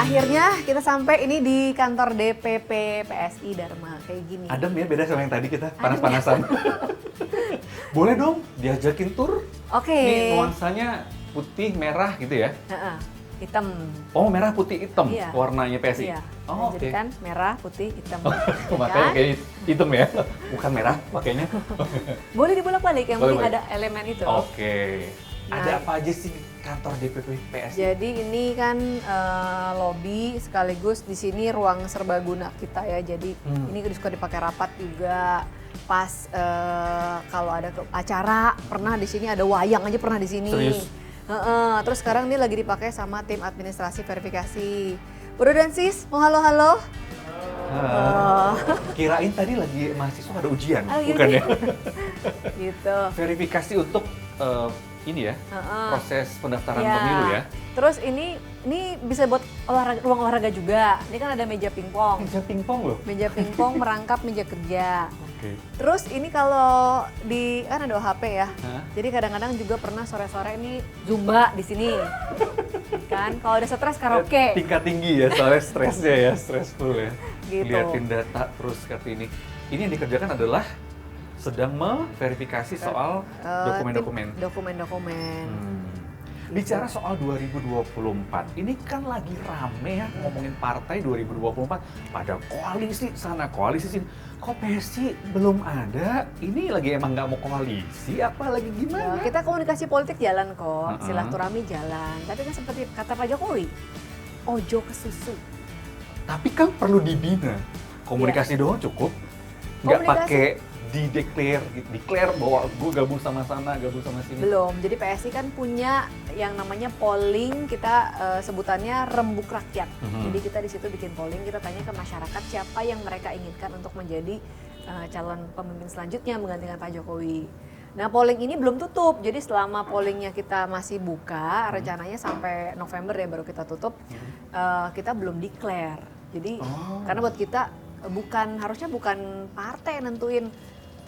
Akhirnya kita sampai ini di kantor DPP PSI Dharma kayak gini. Adem ya, beda sama yang tadi kita panas-panasan. Boleh dong diajakin tur? Oke. Ini nuansanya putih merah gitu ya? Heeh, hitam. Oh, merah putih hitam Iya. warnanya PSI. Iya. Oh, Jadi oke. kan merah, putih, hitam. Makanya Kan? kayak hitam ya, bukan merah pakainya. Boleh dibolak-balik, yang Boleh, penting boleh. ada elemen itu. Oke. Nah, Ada apa aja sih kantor DPP PSI? Jadi ini kan lobby sekaligus di sini ruang serbaguna kita ya. Jadi ini suka dipakai rapat juga. Pas kalau ada acara pernah di sini, ada wayang aja pernah di sini. Serius? Terus sekarang ini lagi dipakai sama tim administrasi verifikasi. Bro dan sis, mau halo-halo? Kirain tadi lagi mahasiswa ada ujian, Oh, gitu. bukan ya? Gitu. Verifikasi untuk ini ya, proses pendaftaran Iya. pemilu ya. Terus ini bisa buat ruang olahraga juga. Ini kan ada meja pingpong. Meja pingpong loh. Meja pingpong merangkap meja kerja. Oke. Terus ini kalau di kan ada OHP ya. Hah? Jadi kadang-kadang juga pernah sore-sore ini zumba di sini. Kan kalau udah stres karaoke. Tingkat tinggi ya, soalnya stresnya ya, stressful ya. Gitu. Liatin data terus seperti ini. Ini yang dikerjakan adalah sedang memverifikasi soal dokumen-dokumen. Dokumen-dokumen. Bicara soal 2024, ini kan lagi rame ya ngomongin partai 2024. Pada koalisi sana, koalisi sini. Kok PSI belum ada? Ini lagi emang nggak mau koalisi apa lagi Ya, gimana? kita komunikasi politik jalan kok, silaturahmi jalan. Tapi kan seperti kata Pak Jokowi, ojo ke susu. Tapi kan perlu dibina. Komunikasi doang cukup. Nggak Komunikasi- pakai declare bahwa gue gabung sama sana, gabung sama sini. Belum. Jadi PSI kan punya yang namanya polling, kita sebutannya rembuk rakyat. Jadi kita di situ bikin polling, kita tanya ke masyarakat siapa yang mereka inginkan untuk menjadi calon pemimpin selanjutnya menggantikan Pak Jokowi. Nah, polling ini belum tutup. Jadi selama pollingnya kita masih buka, rencananya sampai November ya baru kita tutup. Kita belum declare. Jadi karena buat kita harusnya bukan partai yang nentuin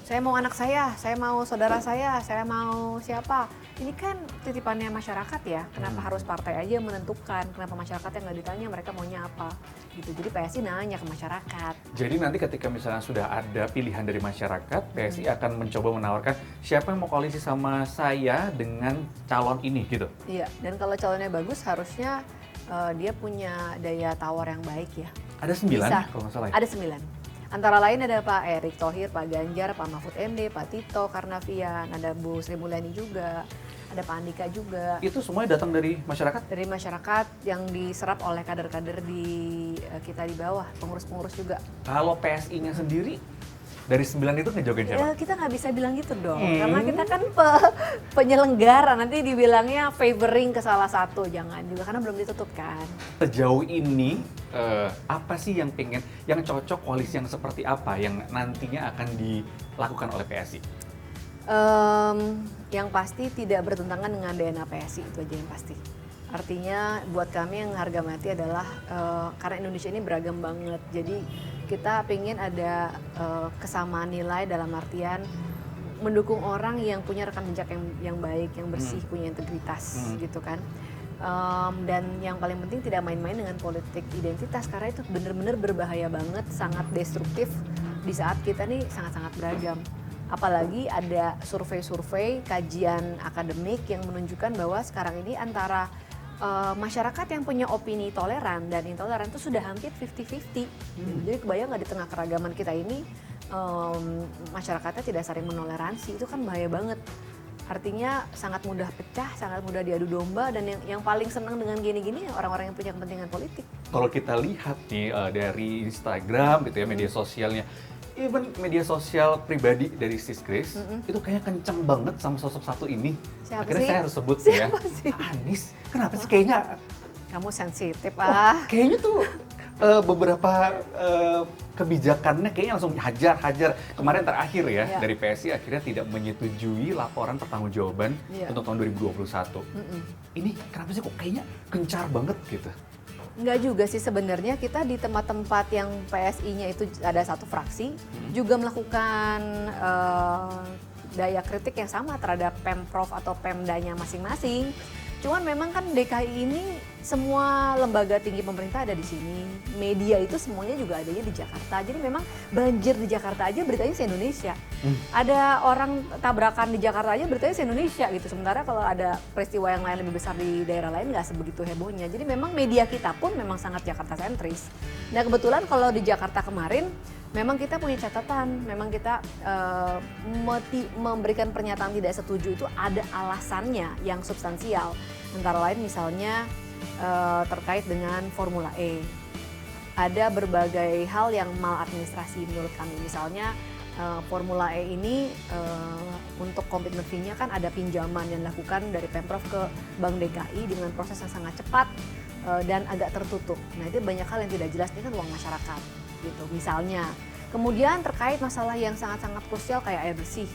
saya mau anak saya mau saudara saya mau siapa. Ini kan titipannya masyarakat ya, kenapa harus partai aja yang menentukan, kenapa masyarakat yang nggak ditanya mereka maunya apa gitu. Jadi PSI nanya ke masyarakat. Jadi nanti ketika misalnya sudah ada pilihan dari masyarakat, PSI akan mencoba menawarkan siapa yang mau koalisi sama saya dengan calon ini gitu. Iya, dan kalau calonnya bagus harusnya dia punya daya tawar yang baik ya. Ada 9 Bisa. kalau nggak salah ya? Ada 9. Antara lain ada Pak Erick Thohir, Pak Ganjar, Pak Mahfud MD, Pak Tito Karnavian, ada Bu Sri Mulyani juga, ada Pak Andika juga. Itu semuanya datang dari masyarakat? Dari masyarakat yang diserap oleh kader-kader di kita di bawah, pengurus-pengurus juga. Kalau PSI-nya sendiri, dari 9 itu ngejagain siapa? Ya kita nggak bisa bilang gitu dong, karena kita kan penyelenggara, nanti dibilangnya favoring ke salah satu, jangan juga, karena belum ditutup kan. Sejauh ini, apa sih yang cocok koalisi yang seperti apa yang nantinya akan dilakukan oleh PSI? Yang pasti tidak bertentangan dengan DNA PSI, itu aja yang pasti. Artinya buat kami yang harga mati adalah karena Indonesia ini beragam banget, jadi kita pengen ada kesamaan nilai dalam artian mendukung orang yang punya rekam jejak yang baik, yang bersih, punya integritas gitu kan. Dan yang paling penting tidak main-main dengan politik identitas karena itu benar-benar berbahaya banget, sangat destruktif di saat kita nih sangat-sangat beragam. Apalagi ada survei-survei, kajian akademik yang menunjukkan bahwa sekarang ini antara masyarakat yang punya opini toleran dan intoleran itu sudah hampir 50-50. Jadi kebayang nggak di tengah keragaman kita ini masyarakatnya tidak saling menoleransi, itu kan bahaya banget. Artinya sangat mudah pecah, sangat mudah diadu domba, dan yang paling senang dengan gini-gini orang-orang yang punya kepentingan politik. Kalau kita lihat nih dari Instagram gitu ya, media sosialnya, even media sosial pribadi dari Sis Grace, itu kayaknya kenceng banget sama sosok satu ini. Siapa Akhirnya sih? saya harus sebut Siapa ya, sih? Anies. Kenapa sih kayaknya? Kamu sensitif Kayaknya tuh beberapa kebijakannya kayaknya langsung hajar. Kemarin terakhir ya, Iya. dari PSI akhirnya tidak menyetujui laporan pertanggungjawaban Iya. untuk tahun 2021. Ini kenapa sih kok kayaknya gencar banget gitu? Enggak juga sih sebenarnya, kita di tempat-tempat yang PSI-nya itu ada satu fraksi juga melakukan daya kritik yang sama terhadap Pemprov atau Pemdanya masing-masing. Cuman memang kan DKI ini semua lembaga tinggi pemerintah ada di sini. Media itu semuanya juga adanya di Jakarta. Jadi memang banjir di Jakarta aja beritanya se-Indonesia. Ada orang tabrakan di Jakarta aja beritanya se-Indonesia gitu. Sementara kalau ada peristiwa yang lain lebih besar di daerah lain nggak sebegitu hebohnya. Jadi memang media kita pun memang sangat Jakarta sentris. Nah kebetulan kalau di Jakarta kemarin memang kita punya catatan, memang kita memberikan pernyataan tidak setuju itu ada alasannya yang substansial. Antara lain misalnya terkait dengan Formula E. Ada berbagai hal yang maladministrasi menurut kami. Misalnya Formula E ini untuk komitmen fee-nya kan ada pinjaman yang dilakukan dari Pemprov ke Bank DKI dengan proses yang sangat cepat dan agak tertutup. Nah itu banyak hal yang tidak jelas, ini kan uang masyarakat gitu misalnya. Kemudian terkait masalah yang sangat-sangat krusial kayak air bersih.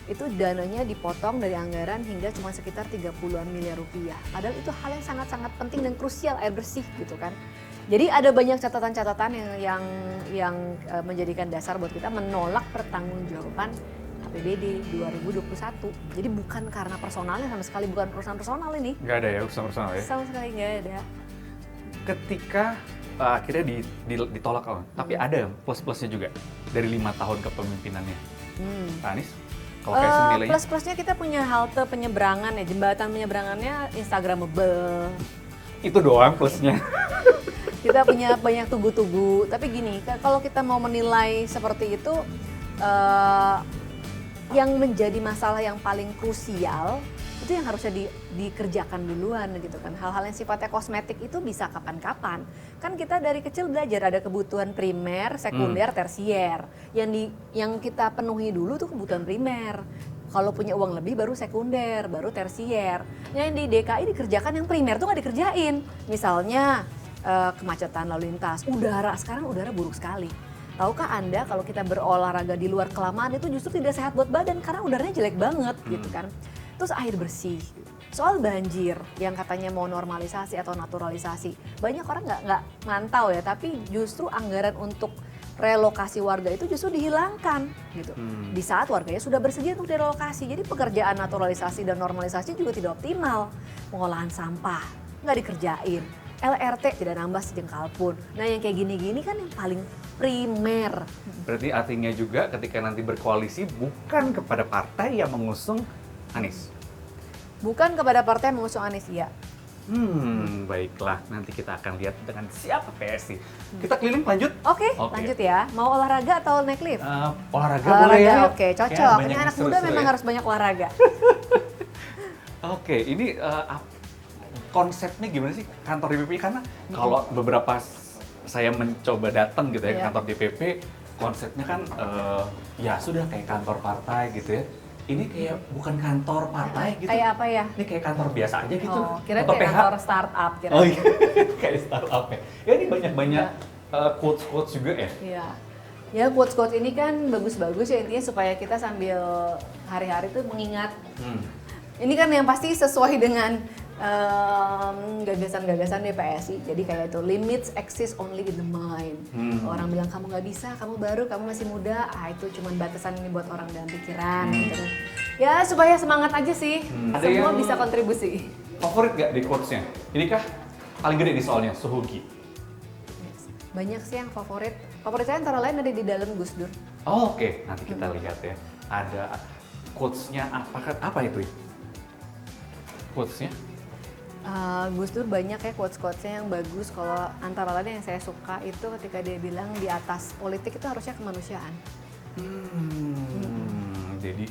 Itu dananya dipotong dari anggaran hingga cuma sekitar 30-an miliar rupiah. Padahal itu hal yang sangat-sangat penting dan krusial air bersih gitu kan. Jadi ada banyak catatan-catatan yang menjadikan dasar buat kita menolak pertanggungjawaban APBD 2021. Jadi bukan karena personalnya sama sekali, bukan perusahaan personal ini. Nggak ada ya urusan personal ya? Sama sekali nggak ada. Ketika akhirnya ditolak, tapi ada plus-plusnya juga dari 5 tahun kepemimpinannya. Pak Anies? Kalau kayak senilainya? Plus-plusnya kita punya halte penyeberangan ya, jembatan penyeberangannya Instagramable. Itu doang plusnya. Kita punya banyak tugu-tugu, tapi gini, kalau kita mau menilai seperti itu, yang menjadi masalah yang paling krusial itu yang harusnya dikerjakan duluan gitu kan. Hal-hal yang sifatnya kosmetik itu bisa kapan-kapan. Kan kita dari kecil belajar ada kebutuhan primer, sekunder, tersier. Yang kita penuhi dulu tuh kebutuhan primer. Kalau punya uang lebih baru sekunder, baru tersier. Yang di DKI dikerjakan yang primer tuh nggak dikerjain. Misalnya kemacetan lalu lintas, udara, sekarang udara buruk sekali. Tahukah Anda kalau kita berolahraga di luar kelamaan itu justru tidak sehat buat badan karena udaranya jelek banget gitu kan. Terus air bersih, soal banjir yang katanya mau normalisasi atau naturalisasi, banyak orang nggak mantau ya, tapi justru anggaran untuk relokasi warga itu justru dihilangkan gitu. Di saat warganya sudah bersedia untuk direlokasi, jadi pekerjaan naturalisasi dan normalisasi juga tidak optimal. Pengolahan sampah nggak dikerjain, LRT tidak nambah sejengkal pun. Nah yang kayak gini-gini kan yang paling primer. Berarti artinya juga ketika nanti berkoalisi bukan kepada partai yang mengusung Anies? Bukan kepada partai yang mengusung Anies, iya. Baiklah, nanti kita akan lihat dengan siapa PSI. Kita keliling lanjut? Oke, lanjut ya. Mau olahraga atau naik lift? Olahraga boleh ya. Oke, cocok. Ini anak muda memang harus banyak olahraga. Oke, ini konsepnya gimana sih kantor DPP? Karena kalau beberapa saya mencoba datang gitu ya ke kantor DPP, konsepnya kan ya sudah kayak kantor partai gitu ya. Ini kayak bukan kantor partai gitu. Kayak apa ya? Ini kayak kantor biasa aja gitu. Oh, kira kayak kantor startup kira. Oh iya, kayak startup ya. Ya ini banyak-banyak quotes-quotes juga ya. Iya. Ya quotes-quotes ini kan bagus-bagus ya, intinya supaya kita sambil hari-hari tuh mengingat. Ini kan yang pasti sesuai dengan gagasan-gagasan PSI. Jadi kayak itu limits exist only in the mind. Orang bilang kamu nggak bisa, kamu baru, kamu masih muda, itu cuma batasan ini buat orang dalam pikiran. Gitu. Ya supaya semangat aja sih. Semua bisa kontribusi. Favorit nggak di quotesnya? Ini kah paling gede nih soalnya Suhugi? Banyak sih yang favorit. Favorit saya antara lain ada di dalam Gus Dur. Oh, oke. Nanti kita lihat ya. Ada quotesnya apa itu? Quotesnya? Gus Dur banyak ya quotes-quotesnya yang bagus. Kalau antara lain yang saya suka itu ketika dia bilang di atas politik itu harusnya kemanusiaan. Jadi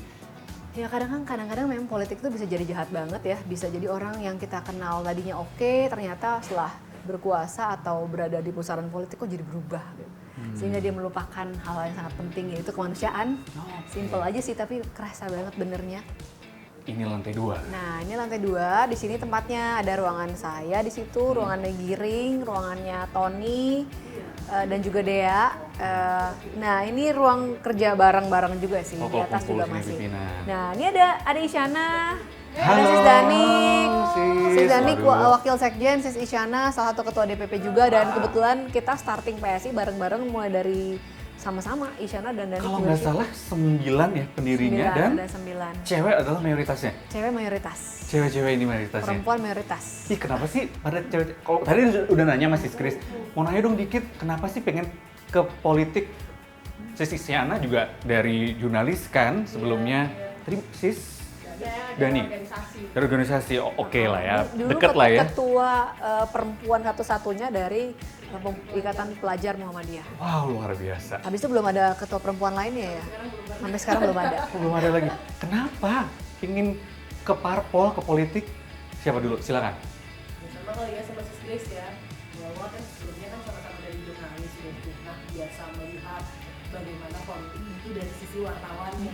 ya kadang-kadang memang politik itu bisa jadi jahat banget ya. Bisa jadi orang yang kita kenal tadinya oke, ternyata setelah berkuasa atau berada di pusaran politik kok jadi berubah gitu. Sehingga dia melupakan hal yang sangat penting, yaitu kemanusiaan. Simple aja sih tapi kerasa banget benernya. Ini lantai 2. Nah, ini lantai 2. Di sini tempatnya ada ruangan saya di situ, ruangannya Giring, ruangannya Tony, dan juga Dea. Nah, ini ruang kerja bareng-bareng juga sih. Di atas juga masih. Nah, ini ada Isyana, ada Sis Danik. Sis Danik wakil sekjen, Sis Isyana salah satu ketua DPP juga, dan kebetulan kita starting PSI bareng-bareng mulai dari sama-sama Isyana dan Dani. Kalau nggak salah 9 ya pendirinya dan ada 9. cewek adalah mayoritasnya. Cewek mayoritas. Cewek-cewek ini mayoritasnya. Perempuan mayoritas. Ih, kenapa sih pada cewek? Kalau tadi udah nanya Mas Kris, mau nanya dong dikit, kenapa sih pengen ke politik? Sis Isyana juga dari jurnalis kan sebelumnya. Tadi Sis Dani dari organisasi, oke lah ya, Dulu deket lah ya. Ketua perempuan satu-satunya dari Ikatan Pelajar Muhammadiyah. Wow, luar biasa. Habis itu belum ada ketua perempuan lainnya ya? Sampai sekarang belum ada. Belum ada lagi. Kenapa ingin ke parpol, ke politik? Siapa dulu? Silakan. Sama kali ya sama Sis Grace ya, bahwa kan sebelumnya kan sama-sama dari jurnalis gitu. Nah, biasa melihat bagaimana politik itu dari sisi wartawan ya.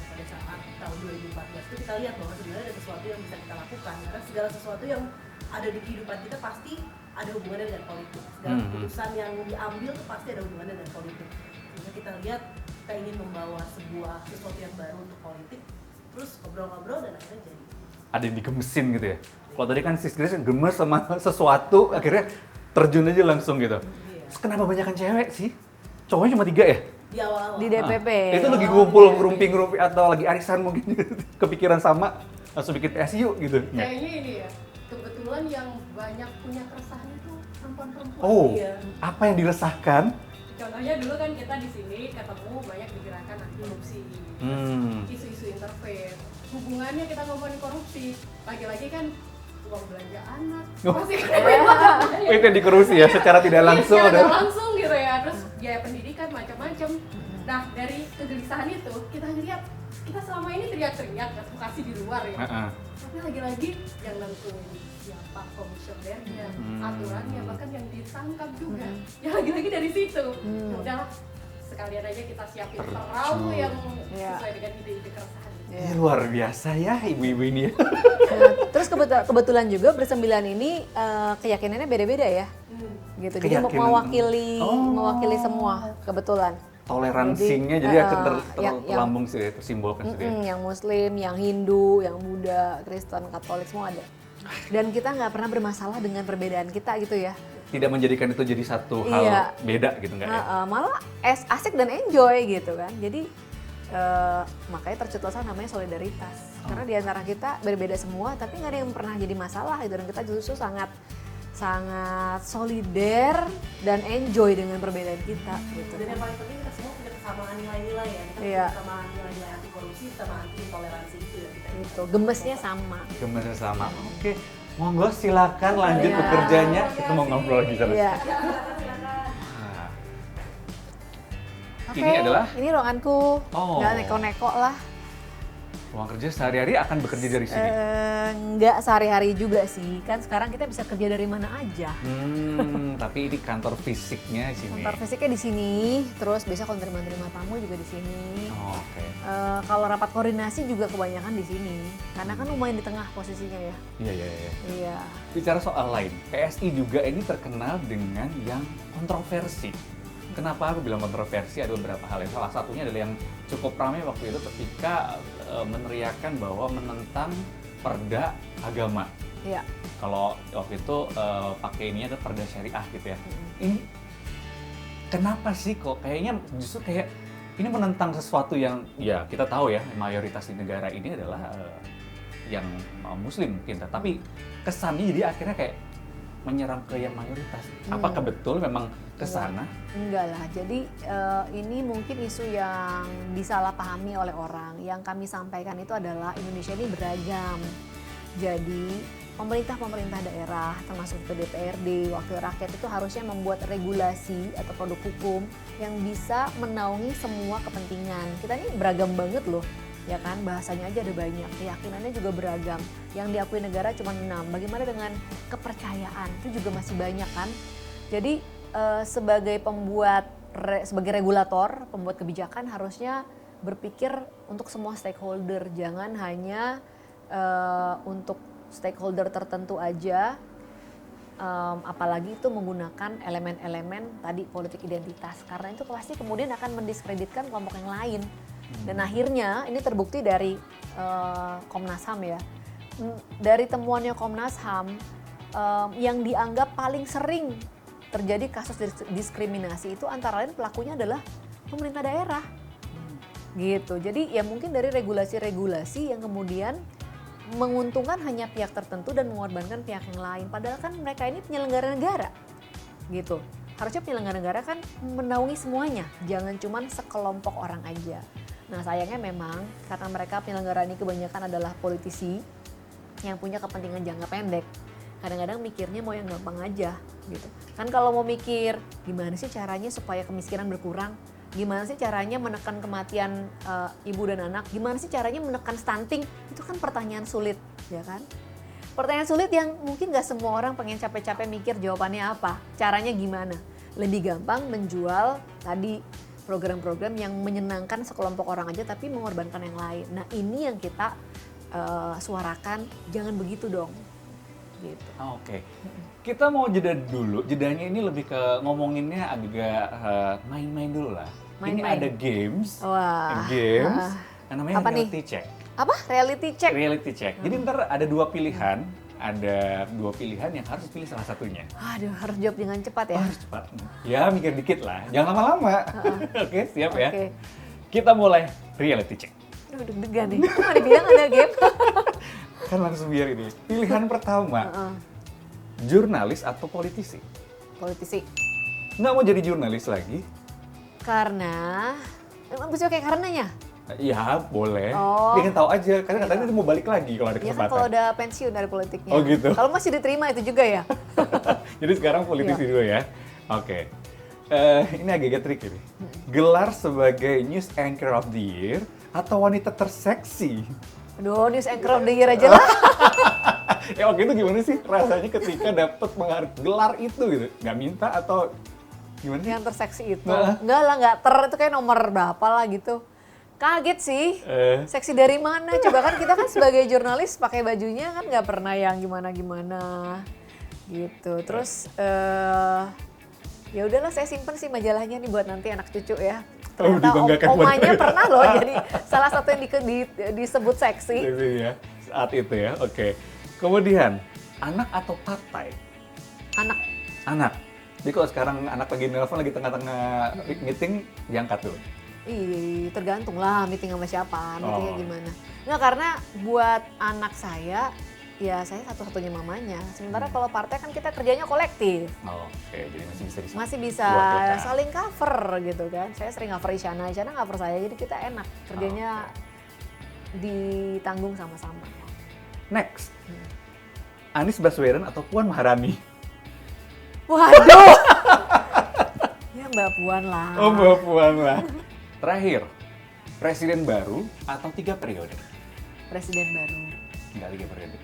Pada saat tahun 2014 itu kita lihat bahwa sebenarnya ada sesuatu yang bisa kita lakukan, karena segala sesuatu yang ada di kehidupan kita pasti ada hubungannya dengan politik. Segala keputusan yang diambil itu pasti ada hubungannya dengan politik. Sehingga kita lihat kita ingin membawa sesuatu yang baru untuk politik, terus ngobrol-ngobrol dan akhirnya jadi. Ada yang digemesin gitu ya. Kalau tadi kan Sis Grace gemes sama sesuatu, akhirnya terjun aja langsung gitu. Terus kenapa banyakan cewek sih? Cowoknya cuma 3 ya? Di awal-awal. Di DPP. Itu lagi ngumpul ngerumpi-ngerumpi atau lagi arisan mungkin kepikiran sama langsung bikin PSU gitu. Kayaknya ini ya, kebetulan yang banyak punya keresahan itu perempuan-perempuan. Oh, Iya. apa yang diresahkan? Contohnya dulu kan kita di sini ketemu banyak di gerakan anti korupsi, isu-isu interfaith. Hubungannya kita ngomongin korupsi, lagi-lagi kan uang belanja anak. Oh. Pasti kan Oh, itu yang dikorusi ya, secara tidak langsung Secara ada. langsung gitu ya, terus biaya pendidikan macam-macam. Nah, dari kegelisahan itu kita ngeliat kita selama ini teriak-teriak advokasi di luar ya. Tapi lagi-lagi yang nentuin siapa komisionernya, aturannya, bahkan yang ditangkap juga. Ya lagi-lagi dari situ. Ya udahlah, sekalian aja kita siapin perahu yang sesuai dengan ide-ide keresahan. Ih, luar biasa ya ibu-ibu ini ya. Nah, terus kebetulan juga bersembilan ini keyakinannya beda-beda ya. Gitu. Jadi Keyakinan. mewakili semua kebetulan. Toleransinya jadi akan terlambung sih, tersimbolkan sih. Yang Muslim, yang Hindu, yang Buddha, Kristen, Katolik semua ada. Dan kita nggak pernah bermasalah dengan perbedaan kita gitu ya. Tidak menjadikan itu jadi satu hal beda gitu nggak ya? Malah asik dan enjoy gitu kan. Jadi makanya tercetuslah namanya solidaritas. Karena di antara kita berbeda semua, tapi nggak ada yang pernah jadi masalah gitu. Dan kita justru sangat solider dan enjoy dengan perbedaan kita gitu. Dan yang paling penting kita semua punya kesamaan nilai-nilai ya. Kita Iya. punya kesamaan nilai-nilai anti korupsi sama anti intoleransi itu ya kita. Gitu. Gemesnya sama. Gemesnya sama. Oke, monggo silakan lanjut Iya. bekerjanya. Kita mau ngobrol lagi sana. Iya. Nah, Oke, Ini adalah? ini ruanganku. Oh. Nggak neko-neko lah. ruang kerja sehari-hari akan bekerja dari sini. Nggak sehari-hari juga sih. Kan sekarang kita bisa kerja dari mana aja. Tapi ini kantor fisiknya di sini. Kantor fisiknya di sini, terus biasa kalau terima tamu juga di sini. Oh, oke. Kalau rapat koordinasi juga kebanyakan di sini, karena kan lumayan di tengah posisinya ya. Iya. Iya. Bicara soal lain, PSI juga ini terkenal dengan yang kontroversi. Kenapa aku bilang kontroversi? Ada beberapa hal. Salah satunya adalah yang cukup ramai waktu itu ketika meneriakan bahwa menentang perda agama. Iya. Kalau waktu itu pakai ini ada perda syariah gitu ya. Ini kenapa sih kok kayaknya justru kayak ini menentang sesuatu yang ya kita tahu ya mayoritas di negara ini adalah yang muslim mungkin, tapi kesannya jadi akhirnya kayak menyerang ke yang mayoritas. Apakah betul memang kesana? Enggak lah, jadi ini mungkin isu yang disalahpahami oleh orang. Yang kami sampaikan itu adalah Indonesia ini beragam. Jadi pemerintah daerah termasuk ke DPRD, Wakil Rakyat itu harusnya membuat regulasi atau produk hukum yang bisa menaungi semua kepentingan. Kita ini beragam banget loh, ya kan? Bahasanya aja ada banyak, keyakinannya juga beragam. Yang diakui negara cuma 6. Bagaimana dengan kepercayaan? Itu juga masih banyak kan? Jadi sebagai sebagai regulator, pembuat kebijakan harusnya berpikir untuk semua stakeholder, jangan hanya untuk stakeholder tertentu aja, apalagi itu menggunakan elemen-elemen tadi politik identitas, karena itu pasti kemudian akan mendiskreditkan kelompok yang lain. Dan akhirnya ini terbukti dari Komnas HAM ya, dari temuannya Komnas HAM yang dianggap paling sering terjadi kasus diskriminasi itu antara lain pelakunya adalah pemerintah daerah. Gitu. Jadi ya mungkin dari regulasi-regulasi yang kemudian menguntungkan hanya pihak tertentu dan mengorbankan pihak yang lain. Padahal kan mereka ini penyelenggara negara. Gitu. Harusnya penyelenggara negara kan menaungi semuanya, jangan cuma sekelompok orang aja. Nah sayangnya memang karena mereka penyelenggara ini kebanyakan adalah politisi yang punya kepentingan jangka pendek. Kadang-kadang mikirnya mau yang gampang aja gitu. Kan kalau mau mikir gimana sih caranya supaya kemiskinan berkurang, gimana sih caranya menekan kematian ibu dan anak, gimana sih caranya menekan stunting, itu kan pertanyaan sulit, ya kan? Pertanyaan sulit yang mungkin gak semua orang pengen capek-capek mikir jawabannya apa, caranya gimana. Lebih gampang menjual tadi program-program yang menyenangkan sekelompok orang aja tapi mengorbankan yang lain. Nah ini yang kita suarakan, jangan begitu dong. Gitu. Oke. Kita mau jeda dulu, jedanya ini lebih ke ngomonginnya agak main-main dulu lah. Ini ada games, Wah. namanya Apa nih? reality check. Apa? Reality check? Reality check. Jadi ntar ada dua pilihan yang harus pilih salah satunya. Aduh, harus jawab dengan cepat ya. Harus cepat. Ya mikir dikit lah, jangan lama-lama. Oke, siap ya. Oke. Kita mulai reality check. Aduh, deg-degan nih. Kok ada bilang ada game? Kan langsung biar ini. Pilihan pertama, jurnalis atau politisi? Politisi. Nggak mau jadi jurnalis lagi? Karena, bisa kayak karenanya? Ya boleh, Oh. pengen tahu aja, karena katanya dia mau balik lagi kalau ada Ya kan kesempatan. kalau udah pensiun dari politiknya. Oh, gitu. Kalau masih diterima itu juga ya? Jadi sekarang politisi Iya. dulu ya. Oke. Ini agak trik ini. Gelar sebagai News Anchor of the Year atau wanita terseksi? Aduh, News Anchor of the Year aja lah. Ya waktu itu gimana sih rasanya ketika dapat gelar itu gitu? Nggak minta atau gimana sih? Yang terseksi itu. Nah. Enggak lah, itu kayak nomor berapa lah gitu. Kaget sih, seksi dari mana? Coba kan kita kan sebagai jurnalis pakai bajunya kan nggak pernah yang gimana-gimana gitu. Terus ya udahlah saya simpen sih majalahnya nih buat nanti anak cucu ya. Oh, Ternyata dibanggakan buat omanya mereka. pernah loh jadi salah satu yang disebut seksi. Seksi ya, saat itu ya. Oke. Kemudian, anak atau partai? Anak. Anak. Jadi kalau sekarang anak lagi nelfon, lagi tengah-tengah meeting, diangkat dulu. Ih, tergantung lah meeting sama siapa, meetingnya Oh. gimana. Nggak, karena buat anak saya, ya saya satu-satunya mamanya. Sementara kalau partai kan kita kerjanya kolektif. Oke, jadi masih bisa disambung. Masih bisa Buat kita. saling cover gitu kan. Saya sering cover Isyana cover saya, jadi kita enak. Kerjanya ditanggung sama-sama. Next. Anies Baswedan atau Puan Maharani? Waduh! Ya Mbak Puan lah. Oh, Mbak Puan lah. Terakhir, presiden baru atau 3 periode? Presiden baru. Enggak 3 periode.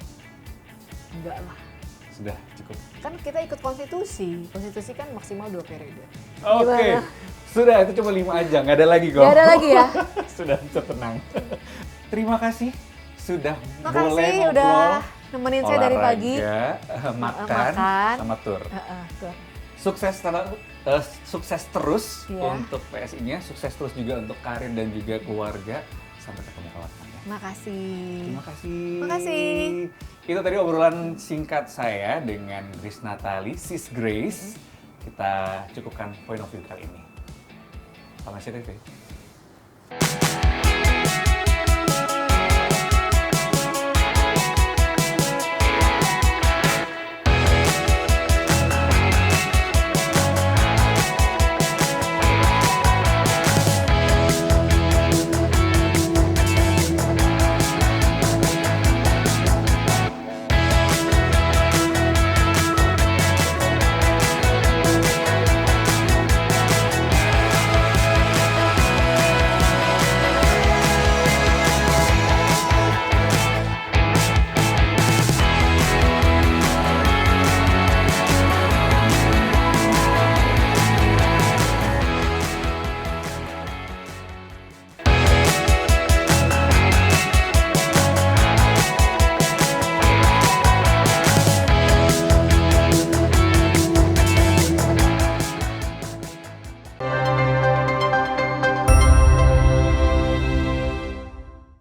Enggak lah. Sudah cukup. Kan kita ikut konstitusi. Konstitusi kan maksimal 2 periode. Oke. Gimana? Sudah, itu cuma 5 aja, nggak ada lagi kok. Nggak ada lagi ya? Sudah bisa tenang. Terima kasih sudah Makasih boleh ngobrol. udah nemenin saya dari pagi. Olahraga, makan, makan. sama tur. Tuh. Sukses terus Iya. untuk PSI-nya, sukses terus juga untuk karir dan juga keluarga. Sampai ketemu kawan-kawan ya. Makasih. Terima kasih. Makasih. Itu tadi obrolan singkat saya dengan Grace Natali, Sis Grace. Kita cukupkan point of view kali ini. Selamat siang, TV.